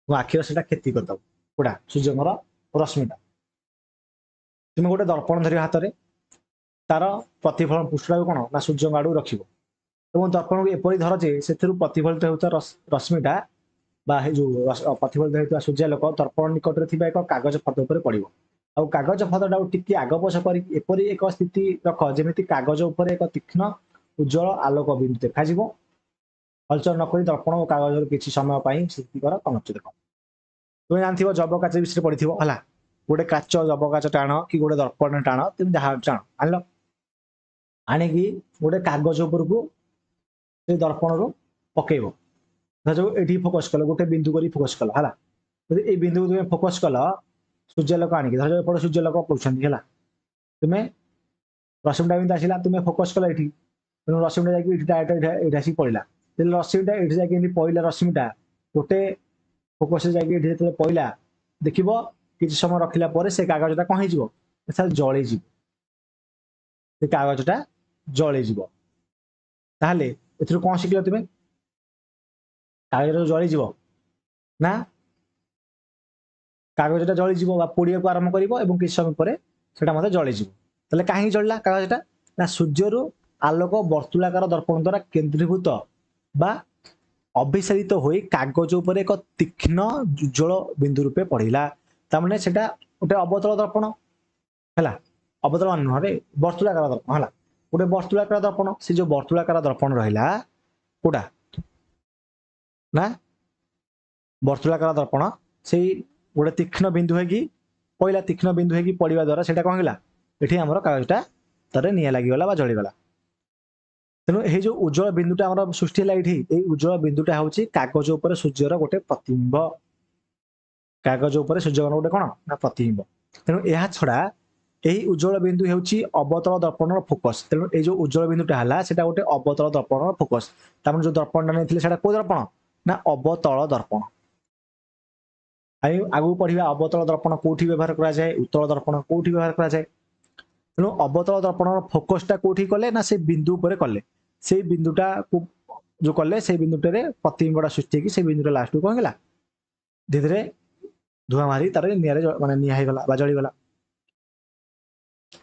ତୁମ ଆଖିର ସେଇଟା କ୍ଷତି କରିଦେବ କୋଉଟା ସୂର୍ଯ୍ୟଙ୍କର ରଶ୍ମିଟା। ତୁମେ ଗୋଟେ ଦର୍ପଣ ଧରିବ ହାତରେ ତାର ପ୍ରତିଫଳନ ପୃଷ୍ଠଟାକୁ କ'ଣ ନା ସୂର୍ଯ୍ୟଙ୍କ ଆଡ଼କୁ ରଖିବ ଏବଂ ଦର୍ପଣକୁ ଏପରି ଧର ଯେ ସେଥିରୁ ପ୍ରତିଫଳିତ ହେଉଥିବା ରଶ୍ମିଟା ବା ଯେଉଁ ପ୍ରତିଫଳିତ ହେଉଥିବା ସୂର୍ଯ୍ୟାଲୋକ ଦର୍ପଣ ନିକଟରେ ଥିବା ଏକ କାଗଜ ଫର୍ଦ୍ଦ ଉପରେ ପଡ଼ିବ। ଆଉ କାଗଜ ଫର୍ଦ୍ଦଟାକୁ ଟିକେ ଆଗ ପଛ କରିକି ଏପରି ଏକ ସ୍ଥିତି ରଖ ଯେମିତି କାଗଜ ଉପରେ ଏକ ତୀକ୍ଷ୍ଣ ଉଜ୍ଜଳ ଆଲୋକ ବିନ୍ଦୁ ଦେଖାଯିବ। ହଲଚଲ ନକରି ଦର୍ପଣ ଓ କାଗଜର କିଛି ସମୟ ପାଇଁ ସ୍ଥିତି କର କନକ୍ଚ ଦେଖ। ତୁମେ ଜାଣିଥିବ ଯବ କାଚ ବିଷୟରେ ପଡ଼ିଥିବ ହେଲା। ଗୋଟେ କାଚ ଯବ କାଚ ଟାଣ କି ଗୋଟେ ଦର୍ପଣ ଟାଣ ତୁମେ ଯାହା ଟାଣ ଆଣିଲ ଆଣିକି ଗୋଟେ କାଗଜ ଉପରକୁ ସେ ଦର୍ପଣରୁ ପକେଇବ। ଧରାଯାଉ ଏଠି ଫୋକସ୍ କଲ ଗୋଟେ ବିନ୍ଦୁ କରି ଫୋକସ୍ କଲ ହେଲା। ଯଦି ଏଇ ବିନ୍ଦୁକୁ ତୁମେ ଫୋକସ୍ କଲ ସୂର୍ଯ୍ୟାଲୋକ ଆଣିକି ଧରାଯାଉ ଏପଟେ ସୂର୍ଯ୍ୟାଲୋକ ପଡ଼ୁଛନ୍ତି ହେଲା। ତୁମେ ରଶ୍ମିଟା ଏମିତି ଆସିଲା ତୁମେ ଫୋକସ୍ କଲ ଏଠି ତେଣୁ ରଶ୍ମିଟା ଯାଇକି ଏଇଠି ଆସିକି ପଡ଼ିଲା। ଯେତେବେଳେ ରଶ୍ମିଟା ଏଠି ଯାଇକି ଏମିତି ପଡ଼ିଲା ରଶ୍ମିଟା ଗୋଟେ ଫୋକସ୍ରେ ଯାଇକି ଏଠି ଯେତେବେଳେ ପଡ଼ିଲା ଦେଖିବ କିଛି ସମୟ ରଖିଲା ପରେ ସେ କାଗଜଟା କ'ଣ ହେଇଯିବ ଜଳିଯିବ। ସେ କାଗଜଟା ଜଳିଯିବ। ତାହେଲେ ଏଥିରୁ କ'ଣ ଶିଖିଲ ତୁମେ କାଗଜ ଜଳିଯିବ ନା କାଗଜଟା ଜଳିଯିବ ବା ପୋଡ଼ିବାକୁ ଆରମ୍ଭ କରିବ ଏବଂ କିଛି ସମୟ ପରେ ସେଟା ମଧ୍ୟ ଜଳିଯିବ। ତାହେଲେ କାହିଁକି ଜଳିଲା କାଗଜଟା ନା ସୂର୍ଯ୍ୟରୁ ଆଲୋକ ବର୍ତ୍ତୁଳାକାର ଦର୍ପଣ ଦ୍ୱାରା କେନ୍ଦ୍ରୀଭୂତ ବା ଅଭିସାରିତ ହୋଇ କାଗଜ ଉପରେ ଏକ ତୀକ୍ଷ୍ଣ ଉଜ୍ଜଳ ବିନ୍ଦୁ ରୂପେ ପଡ଼ିଲା। ତାମାନେ ସେଟା ଗୋଟେ ଅବତଳ ଦର୍ପଣ ହେଲା। ଅବତଳ ନୁହଁରେ ବର୍ତ୍ତୁଳାକାର ଦର୍ପଣ ହେଲା। ଗୋଟେ ବର୍ତ୍ତୁଳାକାର ଦର୍ପଣ ସେ ଯୋଉ ବର୍ତ୍ତୁଳାକାର ଦର୍ପଣ ରହିଲା କୋଉଟା ନା ବର୍ତ୍ତୁଳାକାର ଦର୍ପଣ ସେଇ ଗୋଟେ ତୀକ୍ଷ୍ଣ ବିନ୍ଦୁ ହେଇକି ପଇଲା। ତୀକ୍ଷ୍ଣ ବିନ୍ଦୁ ହେଇକି ପଡ଼ିବା ଦ୍ୱାରା ସେଇଟା କ'ଣ ହେଲା ଏଠି ଆମର କାଗଜଟା ତାରେ ନିଆଁ ଲାଗିଗଲା ବା ଜଳିଗଲା। ତେଣୁ ଏହି ଯୋଉ ଉଜ୍ଜଳ ବିନ୍ଦୁଟା ଆମର ସୃଷ୍ଟି ହେଲା ଏଇଠି ଏଇ ଉଜ୍ଜଳ ବିନ୍ଦୁଟା ହେଉଛି କାଗଜ ଉପରେ ସୂର୍ଯ୍ୟର ଗୋଟେ ପ୍ରତିବିମ୍ବ। କାଗଜ ଉପରେ ସୂର୍ଯ୍ୟଙ୍କର ଗୋଟେ କ'ଣ ନା ପ୍ରତିବିମ୍ବ। ତେଣୁ ଏହା ଛଡ଼ା ଏହି ଉଜ୍ଜଳ ବିନ୍ଦୁ ହେଉଛି ଅବତଳ ଦର୍ପଣର ଫୋକସ୍। ତେଣୁ ଏଇ ଯୋଉ ଉଜ୍ଜଳ ବିନ୍ଦୁଟା ହେଲା ସେଟା ଗୋଟେ ଅବତଳ ଦର୍ପଣର ଫୋକସ୍। ତାମାନେ ଯୋଉ ଦର୍ପଣଟା ନେଇଥିଲେ ସେଟା କୋଉ ଦର୍ପଣ ନା ଅବତଳ ଦର୍ପଣ। ଆଗକୁ ପଢ଼ିବା ଅବତଳ ଦର୍ପଣ କୋଉଠି ବ୍ୟବହାର କରାଯାଏ ଉତ୍ତଳ ଦର୍ପଣ କୋଉଠି ବ୍ୟବହାର କରାଯାଏ। ତେଣୁ ଅବତଳ ଦର୍ପଣର ଫୋକସ୍ଟା କୋଉଠି କଲେ ନା ସେ ବିନ୍ଦୁ ଉପରେ କଲେ। ସେଇ ବିନ୍ଦୁଟାକୁ ଯୋଉ କଲେ ସେଇ ବିନ୍ଦୁଟାରେ ପ୍ରତିବିମ୍ବଟା ସୃଷ୍ଟି ହେଇକି ସେଇ ବିନ୍ଦୁଟା ଲାଷ୍ଟକୁ କ'ଣ ହେଲା ଧୀରେ ଧୀରେ ଧୂଆଁ ମାରି ତାର ନିଆଁରେ ମାନେ ନିଆଁ ହେଇଗଲା ବା ଜଳିଗଲା।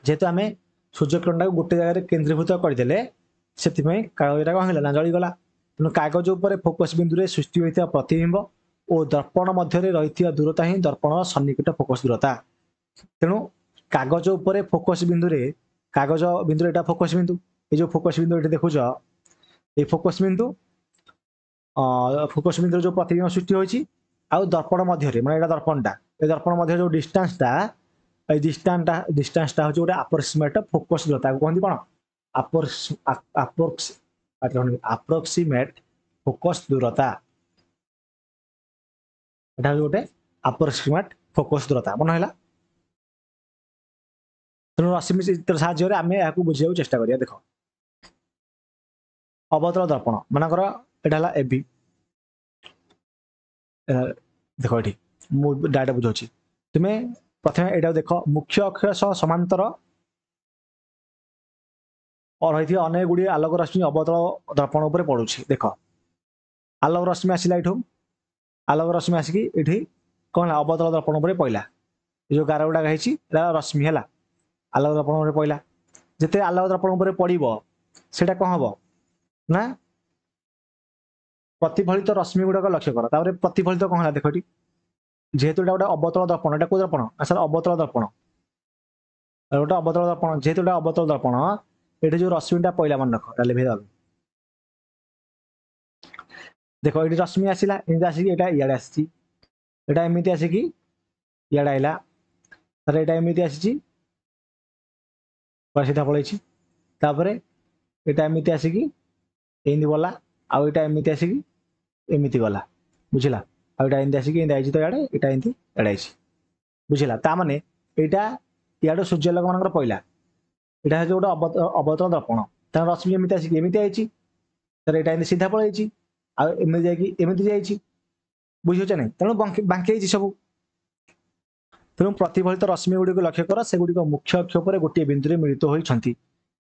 ଯେହେତୁ ଆମେ ସୂର୍ଯ୍ୟକିରଣଟାକୁ ଗୋଟେ ଜାଗାରେ କେନ୍ଦ୍ରୀଭୂତ କରିଦେଲେ ସେଥିପାଇଁ କାଗଜଟା କ'ଣ ହେଲା ନା ଜଳିଗଲା। ତେଣୁ କାଗଜ ଉପରେ ଫୋକସ୍ ବିନ୍ଦୁରେ ସୃଷ୍ଟି ହୋଇଥିବା ପ୍ରତିବିମ୍ବ ଓ ଦର୍ପଣ ମଧ୍ୟରେ ରହିଥିବା ଦୂରତା ହିଁ ଦର୍ପଣର ସନ୍ନିକଟ ଫୋକସ୍ ଦୂରତା। ତେଣୁ କାଗଜ ଉପରେ ଫୋକସ୍ ବିନ୍ଦୁରେ କାଗଜ ବିନ୍ଦୁରେ ଏଇଟା ଫୋକସ୍ ବିନ୍ଦୁ। এই যে ফোকস বিন্দু এটি দেখুছ এই ফোকস বিন্দু যে প্রতিবিম্ব সৃষ্টি হয়েছি আউ দর্পণ মধ্যে মানে এটা দর্পণটা এই দর্পণ মধ্যে যে ডিস্টান্সটা এই ডিস্টান্সটা হচ্ছে গোটে আপ্রক্সিমেট ফোকস দূরতা কুহতি কোণ আপ্রক্সিমেট ফোকস দূরতা। এটা হচ্ছে গোটে আপ্রক্সিমেট ফোকস দূরতা মনে হলা। তেমন রশ্মি চিত্র সাহায্যে আমি এখন বুঝাইବାକୁ চেষ্টা করিয়া। দেখ অবতল দর্পণ মনেকর এটা হল এবি দেখ এটি মু ডাইরেক্ট বুঝাচ্ছি তুমি প্রথমে এটা দেখ মুখ্য অক্ষ সহ সমান্তর রয়েছে অনেক গুড়িয়ে আলোক রশ্মি অবতল দর্পণ উপরে পড়ুছি। দেখ আলোক রশ্মি আসিলা এঠু আলোক রশ্মি আসিকি এটি কଣ ହେଲା অবতল দর্পণ উপরে পড়লা। এই যে গার গুড়াক হয়েছি এটা রশ্মি হল আলোক দর্পণ উপরে পড়লা। যেতে আলোক দর্পণ উপরে পড়ব সেটা কଣ হব না প্রতিফলিত রশ্মি গুড়াক লক্ষ্য কর। তারপরে প্রতিফলিত কଣ ହେଲା দেখ এটি যেহেতু এটা গোটে অবতল দর্পণ এটা কোন দর্পণ না স্যার অবতল দর্পণ গোটে অবতল দর্পণ যেহেতু এটা অবতল দর্পণ এটি যে রশ্মিটা পড়লা মনে রখ এটা লেভেল দেখ এটি রশ্মি আসিলা এমনি আসিকি এটা ইয়াড়ে আসছি এটা এমনি আসিকি ইয়াড়ে আইলা তাহলে এটা এমনি আসিছি সিধা পড়াইছি তারপরে এটা এমনি আসিকি এমনি গলা ଆଉ ଏଇଟା ଏମିତି ଆସିକି ଏମିତି ଗଲା ବୁଝିଲା। ଆଉ ଏଇଟା ଏମିତି ଆସିକି ଏମିତି ଆଇଛି ତ ଇଆଡ଼େ ଏଇଟା ଏମିତି ଇଆଡ଼େ ଆଇଛି ବୁଝିଲା। ତାମାନେ ଏଇଟା ଇଆଡ଼ୁ ସୂର୍ଯ୍ୟାଲୋକ ମାନଙ୍କର ପଇଲା ଏଇଟା ହେଉଛି ଗୋଟେ ଅବତଳ ଦର୍ପଣ ତାର ରଶ୍ମି ଏମିତି ଆସିକି ଏମିତି ଆଇଛି ତାର ଏଇଟା ଏମିତି ସିଧା ପଳେଇଛି ଆଉ ଏମିତି ଯାଇକି ଏମିତି ଯାଇଛି ବୁଝିଛ ନାଇଁ। ତେଣୁ ବାଙ୍କି ହେଇଛି ସବୁ। ତେଣୁ ପ୍ରତିଫଳିତ ରଶ୍ମି ଗୁଡ଼ିକୁ ଲକ୍ଷ୍ୟ କର ସେଗୁଡ଼ିକ ମୁଖ୍ୟ ଅକ୍ଷ ଉପରେ ଗୋଟିଏ ବିନ୍ଦୁରେ ମିଳିତ ହୋଇଛନ୍ତି।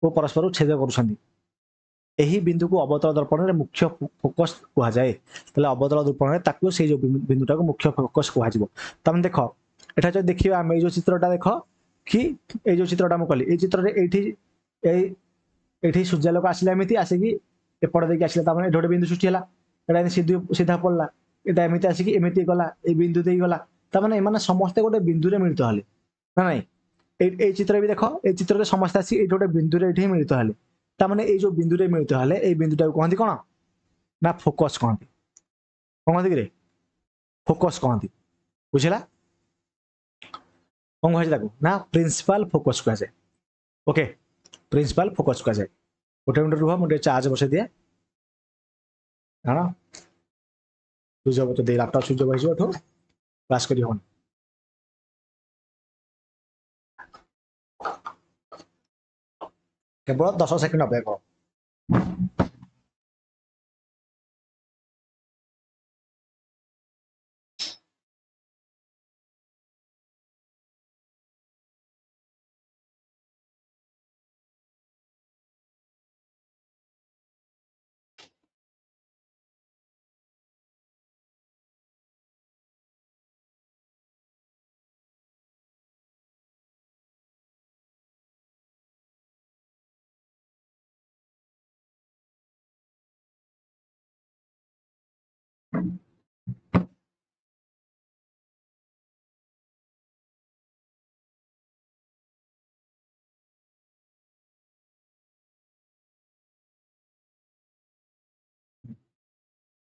को परस्पर छेद करुछंदी एही बिंदु को अवतल दर्पण रे मुख्य फोकस कहा जाए तले अवतल दर्पण रे ताकू से जो बिंदुटा को मुख्य फोकस कहा जिवो तमे देखो एठा जो देखिबा हम ए जो चित्रटा देखो कि ए जो चित्रटा म कहली ए चित्र रे एठी सूर्यालोक आसिला एमिति आसे कि एपड़ देखि आसिला त माने एठोटे बिंदु सृष्टि हला एटा सीधा पड़ला एटा एमिति आसी कि एमिति गला ए बिंदु देई गला त माने एमाने समस्त गोटे बिंदु रे मिलित हले ना नहीं ए चित्र भी देखो ए चित्र रे समस्त आसी एठोटे बिंदु रे एठी मिलित हले त माने ए जो बिंदु रे मिलित हले ए बिंदुटा को कहंती कोन ना फोकस कहंती कोन कहंती रे फोकस कहंती बुझिला कोन कहै ताको ना प्रिंसिपल फोकस कह जाय ओके प्रिंसिपल फोकस कह जाय गोटे मिनट रुह मुझे चार्ज बसे दिए हाँ स्विच ऑफ तो दे लैपटॉप स्विच ऑफ हो तो क्लास करी होन केवल 10 सेकंड अपेक्षा करो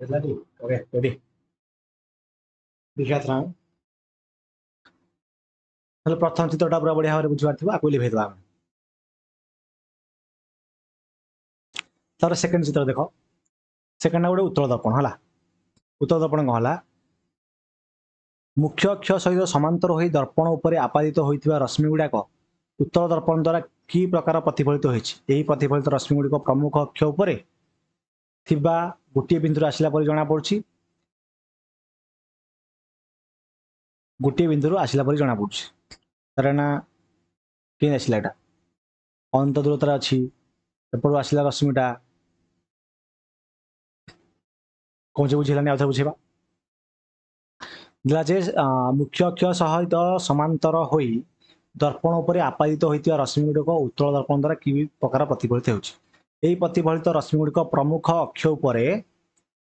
ready ओके रेडी देखा था हेलो प्रथम चित्रटा पूरा बढ़िया भाବରେ बुझି पारथिबो आकु लिभे दबा तार सेकंड चित्र देखो सेकंड गोटे उत्तल दर्पण हला उत्तल दर्पण कहला मुख्य अक्ष सहित समांतर होई दर्पण उपरे आपादित होइथिबा रश्मि गुडाक उत्तल दर्पण द्वारा की प्रकार प्रतिफलित होइछि एही प्रतिफलित रश्मि गुडिक प्रमुख अक्ष उपरे थिबा गोटे बिंदु आसिला पर जना पड़छि गोटे बिंदु आसिला पर जना पड़छि तारना के आसिला एटा अनंत दूरता अछि एपड़ आसिला रश्मिटा कौन से बुझिलानी आउथर बुझेबा दिला जे मुख्य अक्ष सहित समांतर होई दर्पण उपरे आपादित होइतिबा रश्मि गुडिक उत्तल दर्पण द्वारा की प्रकार प्रतिफलित होउछि एही प्रतिफलित रश्मि गुडिक प्रमुख अक्ष उपरे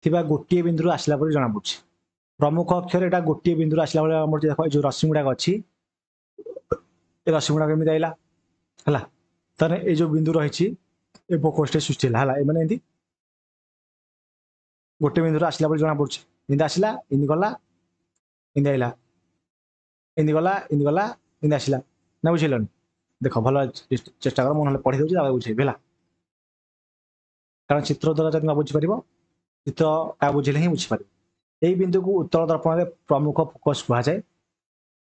थिबा गोटे बिंदु आसिला पर जना पड़छि प्रमुख अक्षर एटा गोटे बिंदु आसिला बेले हमर देखो जो रश्मि गुडा अछि ए रश्मि गुडा केमि आइला हला तने ए जो बिंदु रहिछि ए फोकस सृष्टि हला ए माने एंती गोटे बिंदु आसिला पर जना पड़छि इंदा आसिला इन गला इंदा आइला इन गला इन गला इंदा आसिला ना बुझिलनी देखो भलो चेष्टा कर मन पढ़ी दउछि आ बुझे भेला कारण चित्र द्वारा जब बुझी पारिबो चित्र का बुझिले ही बुझी पारिबो एही बिंदु को उत्तल दर्पण रे प्रमुख फोकस कहा जाय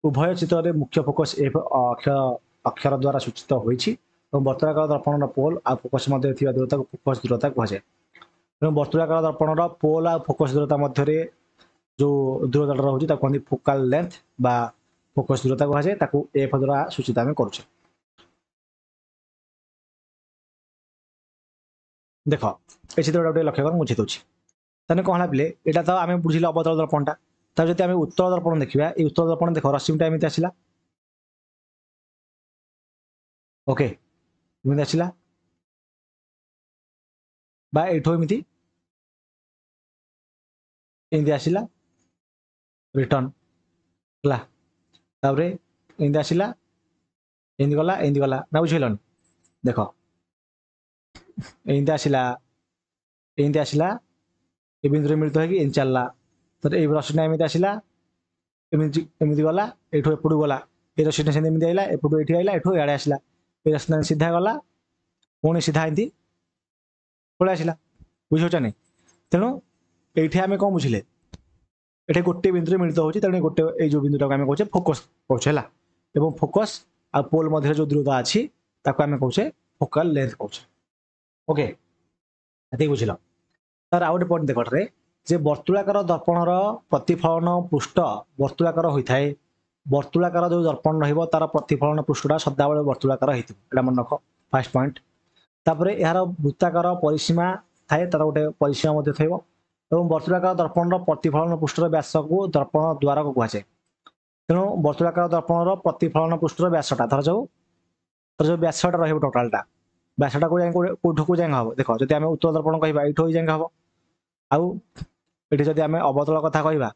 उभय चित्र रे मुख्य फोकस ए अक्षर द्वारा सूचित होइछि और वर्तुलाकार दर्पण पोल आ फोकस मध्य थिबा दूरता को फोकस दूरता कहा जाय एवं वर्तुलाकार दर्पण रो पोल आ फोकस दूरता मध्य रे जो दूरता रहउछि ता कहंदी फोकल लेंथ बा फोकस दूरता कहा जाय ताको एफ द्वारा सूचित हम करूछे देखो ए चित्रटा गोटे लक्ष्य कर मुझे दउछि तने कहला बिले एटा तो आमे बुझिला अवतल दर्पणटा तब जति आमे उत्तल दर्पण देखिबा ए उत्तल दर्पण देखो रश्मिटा एमिति आसिला ओके एमिति आसिला बा एठो एमिति एमिति आसिला रिटर्न हला ताबरे एमिति आसिला एमिति गला ना बुझिलनी देखो एमिति आसिला ए बिंदु मिलित है कि इन चलला तो ए रश्मिटा एमिति आसिला एमिति गला एठो एपडू गला ए रश्मिटा सेंति एमिति आइला एपडू एठी आइला एठो याडे आसिला ए रश्मिटा सीधा गला पुणी सीधा एंती पळे आसिला बुझौछ नै तेणु एठी आमे कोन बुझिले एठी गोटे बिंदु मिलित होछि तेणु गोटे ए जो बिंदुटा को आमे कहछे फोकस कहछे हला एवं फोकस आ पोल मध्य जो दूरता अछि ताको आमे कहछे फोकल लेंथ कहछे ओके एते बुझिलो तार आउट पॉइंट देखो रे जे वर्तुलाकार दर्पणर प्रतिफलन पृष्ठ वर्तुलाकार होइथाय वर्तुलाकार जो दर्पण रहइबो तार प्रतिफलन पृष्ठटा सदा बेले वर्तुलाकार हेतिबो एटा मन रखो फर्स्ट पॉइंट तापर यार वृत्ताकार परिसीमा थाए तार गोटे परिसीमा मध्य थइबो एवं वर्तुलाकार दर्पण प्रतिफलन पृष्ठर व्यास को दर्पण द्वारक कहुए तेणु वर्तुलाकार दर्पण प्रतिफलन पृष्ठर व्यासटा धर जो व्यासटा रही टोटालटा व्यासटा कौटू को जाए हम देख जब आम उत्तर दर्पण कह ये जाए हम आउ ये जब आम अवतल कथा कहवा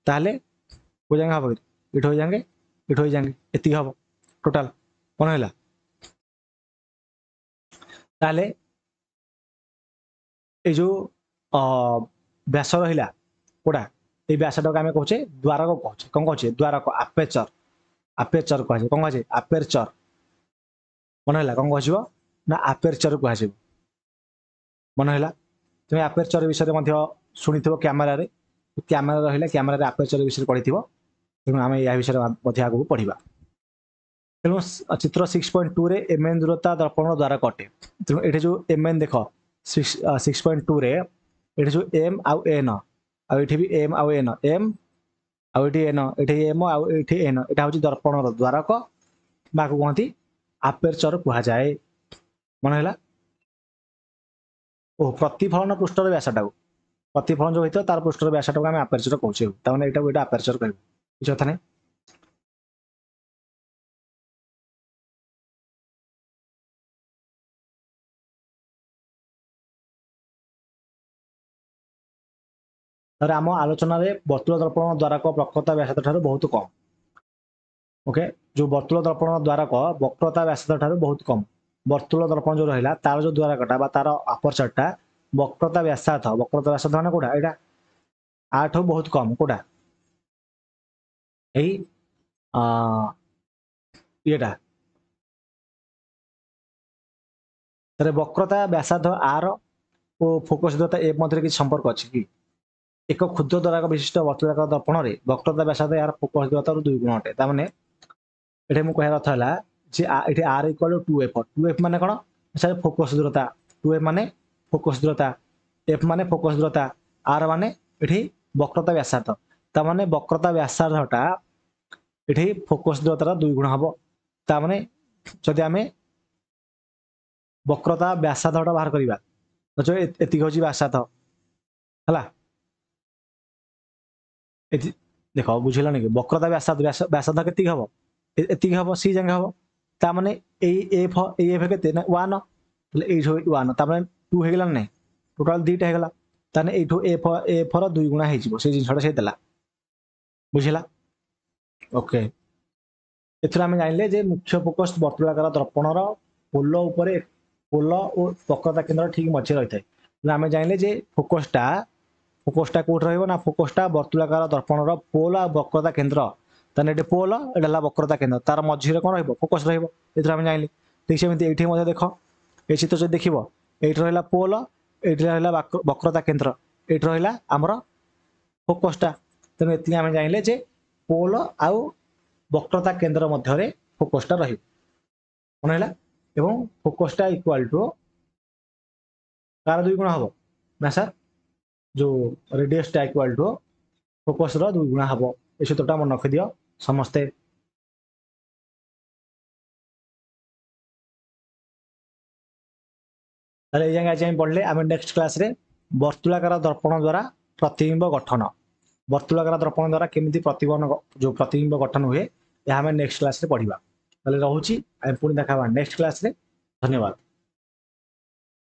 ताहले को जाए हम ये जाएंगे ये जाएंगे ये हम टोटाल कौन है ताहले ये जो व्यास रहा कोड़ा ये व्यासटा आम कहे द्वारक कहे कौन कहे द्वारक आपेचर आपेचर कहे कौन कहे आपेचर मन है कौन कह ना आपेचर कह मन है तुम्हें आपेचर विषय में शुणी कैमेरा कैमेरा रहा कैमेरा आपेचर विषय पढ़ी तेणु आम या विषय आगे पढ़ा तेणु चित्र 6.2 रे एमएन दूरता दर्पण द्वारक अटे तेणु ये जो एमएन देख 6.2 रे ये जो एम आउ एन आउठी भी एम आउ एन एम आउठी एन ये एम आउठी एन यहाँ हूँ दर्पण द्वारक बाको कहती आपेचर कह जाए मन है ओ प्रतिफलन पृष्ठर व्यासटा प्रतिफलन जो होता तार पृष्ठर व्यासटा आम आपेचर कहे तमें यहाँ आपेचर कह किसी कथा नहीं आम आलोचन वर्तुल दर्पण द्वारक वक्रता व्यास बहुत कम ओके जो वर्तुल दर्पण द्वारक वक्रता व्यास बहुत कम वर्तुल दर्पण जो रहा तार जो द्वारकटा तार अपर्चरटा वक्रता व्यासार्थ मान कौटा यहाँ आठ बहुत कम कौटा येटा वक्रता व्यासार्थ आर और फोकस दूरता ए मध्य किसी संपर्क अच्छी कि एक क्षुद्र द्वारक विशिष्ट वर्तुलाकार दर्पण में वक्रता व्यासार्थ यार फोकस दूरता 2 गुण अटे ताने ये मुझे कह रहा है ये आर इक्वल 2f मान कौन सर फोकस दूरता 2f मान फोकस दूरता एफ मान फोकस दूरता आर मान ये वक्रता व्यासार्थ ताने वक्रता व्यासार्थटा ये फोकस दूरतार 2 गुण हम ताने जदि आम वक्रता व्यासार्थटा बाहर करवा जो एति हूँ व्यासार्थ है देख बुझेगा कि वक्रता व्यासार्थ व्यासार्थ के हम एति हम सी जगह हम ताने एफ एफ के 1 1 ताने 2 होगा ना टोटाल 2टा होगा ताने एफ एफ 2 गुणा हो जिनसा से देला बुझेगा ओके एथर आम जानिले जे मुख्य फोकस वर्तुलाकार दर्पणर पोल उपर पोल और वक्रता केन्द्र ठीक मझे रही है आम जानिले जे फोकसटा कौट रहा फोकसटा वर्तुलाकार दर्पणर पोल आ वक्रता केन्द्र ताने ये पोल एटा वक्रता केन्द्र तार मझे कौन रोकस रही जाइले ठीक सेमती ये देख ये चित्र जो देख ये रहा पोल ये रहा वक्रता केन्द्र ये रहा आमर फोकसटा तेणु ये आम जाइले जे पोल आउ वक्रता केन्द्र मध्य फोकसटा रहा एवं फोकसटा इक्वाल टू कार 2 गुण हम ना सर जो रेडियसटा इक्वाल टू फोकस 2 गुणा हम ये सूत्रटा मन रखि दियो समस्ते आज पढ़ले आम नेक्स्ट क्लास रे वर्तुलाकार दर्पण द्वारा प्रतिबिंब गठन वर्तुलाकार दर्पण द्वारा केमिति प्रतिबिंब जो प्रतिबिंब गठन हुए यह आम नेक्स्ट क्लास रे पढ़िबा रोची पुणी देखा नेक्स्ट क्लास रे धन्यवाद।